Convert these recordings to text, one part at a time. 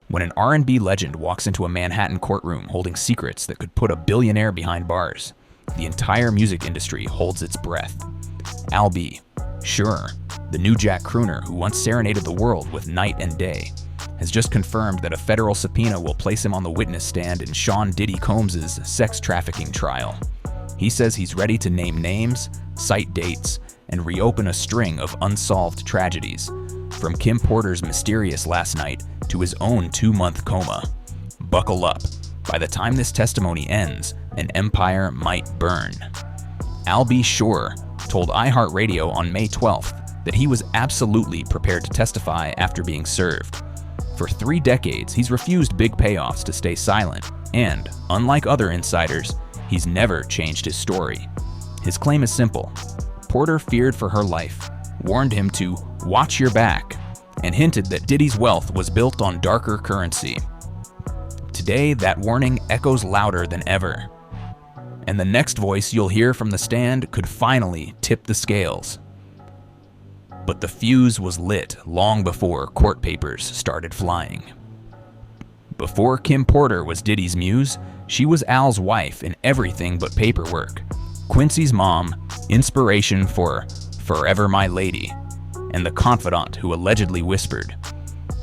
When an R&B legend walks into a Manhattan courtroom holding secrets that could put a billionaire behind bars, the entire music industry holds its breath. Al B., sure, the New Jack crooner who once serenaded the world with Night and Day, has just confirmed that a federal subpoena will place him on the witness stand in Sean Diddy Combs' sex-trafficking trial. He says he's ready to name names, cite dates, and reopen a string of unsolved tragedies, from Kim Porter's mysterious last night to his own 2-month coma. Buckle up. By the time this testimony ends, an empire might burn. Al B. Sure told iHeartRadio on May 12th that he was absolutely prepared to testify after being served. For 3 decades, he's refused big payoffs to stay silent, and, unlike other insiders, he's never changed his story. His claim is simple. Porter feared for her life, warned him to watch your back, and hinted that Diddy's wealth was built on darker currency. Today, that warning echoes louder than ever. And the next voice you'll hear from the stand could finally tip the scales. But the fuse was lit long before court papers started flying. Before Kim Porter was Diddy's muse, she was Al's wife in everything but paperwork, Quincy's mom, inspiration for Forever My Lady, and the confidant who allegedly whispered,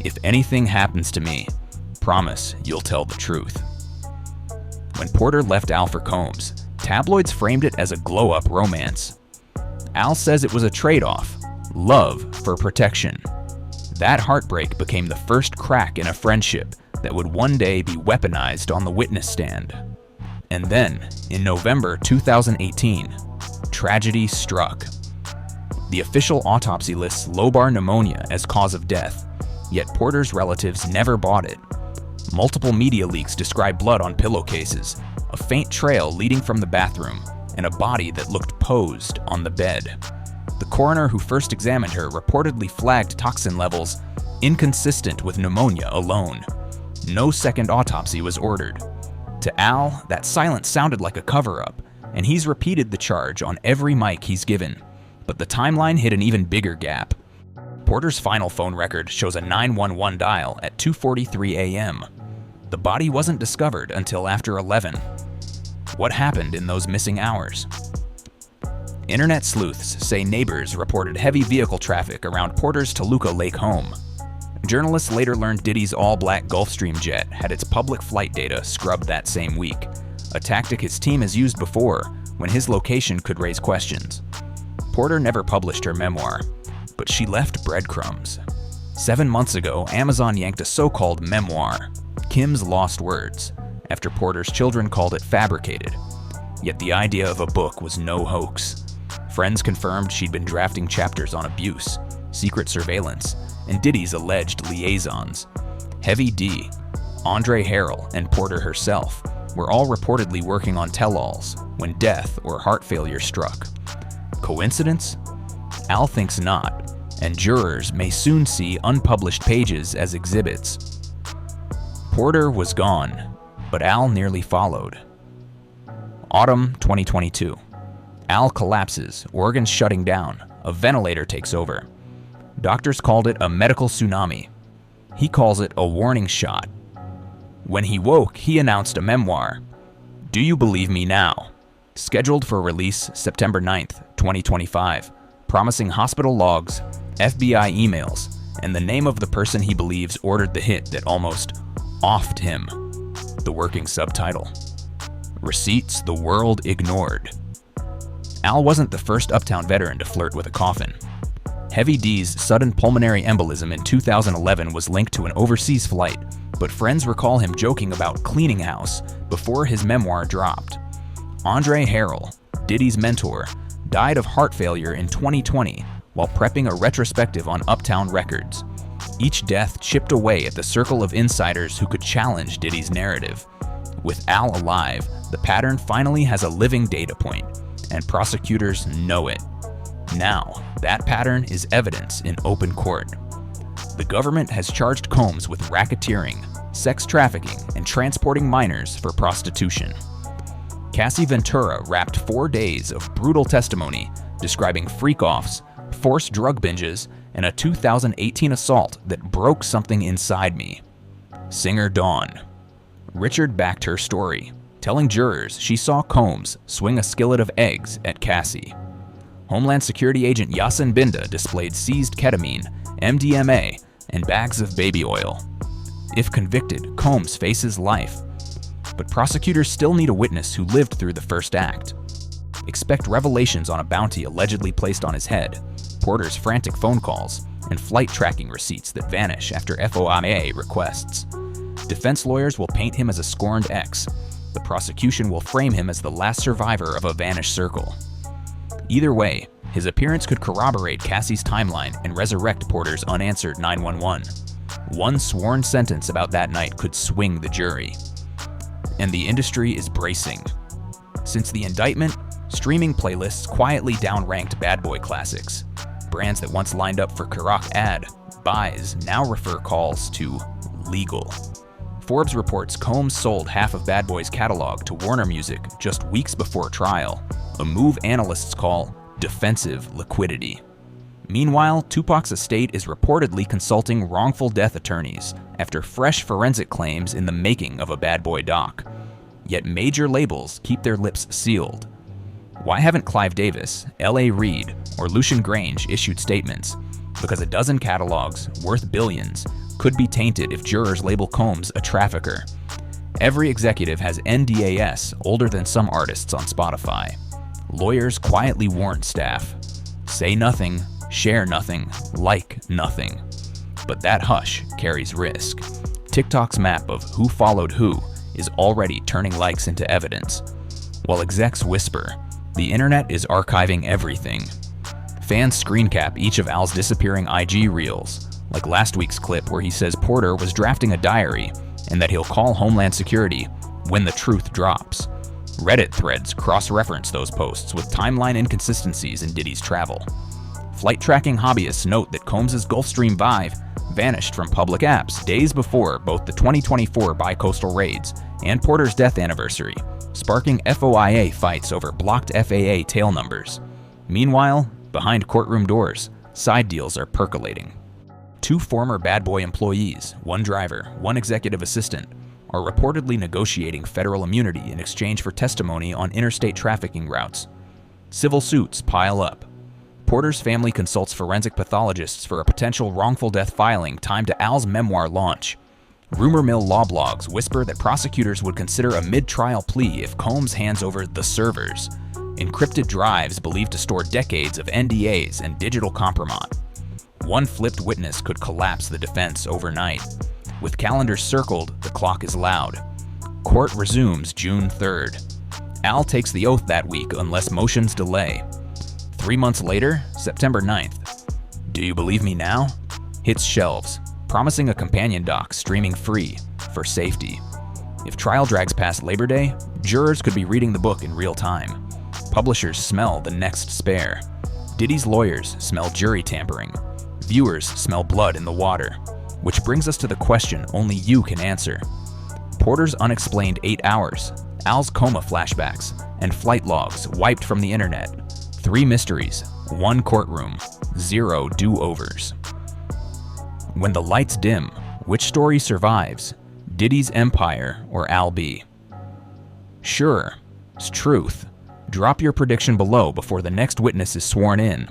"If anything happens to me, promise you'll tell the truth." When Porter left Al for Combs, tabloids framed it as a glow-up romance. Al says it was a trade-off, love for protection. That heartbreak became the first crack in a friendship that would one day be weaponized on the witness stand. And then, in November 2018, tragedy struck. The official autopsy lists lobar pneumonia as cause of death, yet Porter's relatives never bought it. Multiple media leaks describe blood on pillowcases, a faint trail leading from the bathroom, and a body that looked posed on the bed. The coroner who first examined her reportedly flagged toxin levels inconsistent with pneumonia alone. No second autopsy was ordered. To Al, that silence sounded like a cover-up, and he's repeated the charge on every mic he's given. But the timeline hit an even bigger gap. Porter's final phone record shows a 911 dial at 2:43 a.m. The body wasn't discovered until after 11. What happened in those missing hours? Internet sleuths say neighbors reported heavy vehicle traffic around Porter's Toluca Lake home. Journalists later learned Diddy's all-black Gulfstream jet had its public flight data scrubbed that same week, a tactic his team has used before when his location could raise questions. Porter never published her memoir, but she left breadcrumbs. 7 months ago, Amazon yanked a so-called memoir, Kim's Lost Words, after Porter's children called it fabricated. Yet the idea of a book was no hoax. Friends confirmed she'd been drafting chapters on abuse, secret surveillance, and Diddy's alleged liaisons. Heavy D, Andre Harrell, and Porter herself were all reportedly working on tell-alls when death or heart failure struck. Coincidence? Al thinks not, and jurors may soon see unpublished pages as exhibits. Porter was gone, but Al nearly followed. Autumn 2022. Al collapses, organs shutting down, a ventilator takes over. Doctors called it a medical tsunami. He calls it a warning shot. When he woke, he announced a memoir, Do You Believe Me Now?, scheduled for release September 9th, 2025, promising hospital logs, FBI emails, and the name of the person he believes ordered the hit that almost offed him. The working subtitle: Receipts the World Ignored. Al wasn't the first Uptown veteran to flirt with a coffin. Heavy D's sudden pulmonary embolism in 2011 was linked to an overseas flight, but friends recall him joking about cleaning house before his memoir dropped. Andre Harrell, Diddy's mentor, died of heart failure in 2020 while prepping a retrospective on Uptown Records. Each death chipped away at the circle of insiders who could challenge Diddy's narrative. With Al alive, the pattern finally has a living data point, and prosecutors know it. Now, that pattern is evidence in open court. The government has charged Combs with racketeering, sex trafficking, and transporting minors for prostitution. Cassie Ventura wrapped 4 days of brutal testimony describing freak-offs, forced drug binges, and a 2018 assault that broke something inside me. Singer Dawn. Richard backed her story, telling jurors she saw Combs swing a skillet of eggs at Cassie. Homeland Security agent Yasin Binda displayed seized ketamine, MDMA, and bags of baby oil. If convicted, Combs faces life. But prosecutors still need a witness who lived through the first act. Expect revelations on a bounty allegedly placed on his head, Porter's frantic phone calls, and flight tracking receipts that vanish after FOIA requests. Defense lawyers will paint him as a scorned ex. The prosecution will frame him as the last survivor of a vanished circle. Either way, his appearance could corroborate Cassie's timeline and resurrect Porter's unanswered 911. One sworn sentence about that night could swing the jury. And the industry is bracing. Since the indictment, streaming playlists quietly downranked bad boy classics. Brands that once lined up for Karak ad buys now refer calls to legal. Forbes reports Combs sold half of Bad Boy's catalog to Warner Music just weeks before trial, a move analysts call defensive liquidity. Meanwhile, Tupac's estate is reportedly consulting wrongful death attorneys after fresh forensic claims in the making of a Bad Boy doc. Yet major labels keep their lips sealed. Why haven't Clive Davis, L.A. Reid, or Lucian Grange issued statements? Because a dozen catalogs, worth billions, could be tainted if jurors label Combs a trafficker. Every executive has NDAs older than some artists on Spotify. Lawyers quietly warn staff, say nothing, share nothing, like nothing. But that hush carries risk. TikTok's map of who followed who is already turning likes into evidence. While execs whisper, the internet is archiving everything. Fans screen cap each of Al's disappearing IG reels, like last week's clip where he says Porter was drafting a diary and that he'll call Homeland Security when the truth drops. Reddit threads cross-reference those posts with timeline inconsistencies in Diddy's travel. Flight tracking hobbyists note that Combs' Gulfstream Vive vanished from public apps days before both the 2024 bi-coastal raids and Porter's death anniversary, sparking FOIA fights over blocked FAA tail numbers. Meanwhile, behind courtroom doors, side deals are percolating. Two former Bad Boy employees, one driver, one executive assistant, are reportedly negotiating federal immunity in exchange for testimony on interstate trafficking routes. Civil suits pile up. Porter's family consults forensic pathologists for a potential wrongful death filing timed to Al's memoir launch. Rumor mill law blogs whisper that prosecutors would consider a mid-trial plea if Combs hands over the servers, encrypted drives believed to store decades of NDAs and digital compromise. One flipped witness could collapse the defense overnight. With calendars circled, the clock is loud. Court resumes June 3rd. Al takes the oath that week unless motions delay. 3 months later, September 9th. Do You Believe Me Now? Hits shelves, promising a companion doc streaming free for safety. If trial drags past Labor Day, jurors could be reading the book in real time. Publishers smell the next spare. Diddy's lawyers smell jury tampering. Viewers smell blood in the water. Which brings us to the question only you can answer. Porter's unexplained 8 hours, Al's coma flashbacks, and flight logs wiped from the internet. 3 mysteries, 1 courtroom, 0 do-overs. When the lights dim, which story survives? Diddy's empire or Al B? Sure, it's truth. Drop your prediction below before the next witness is sworn in.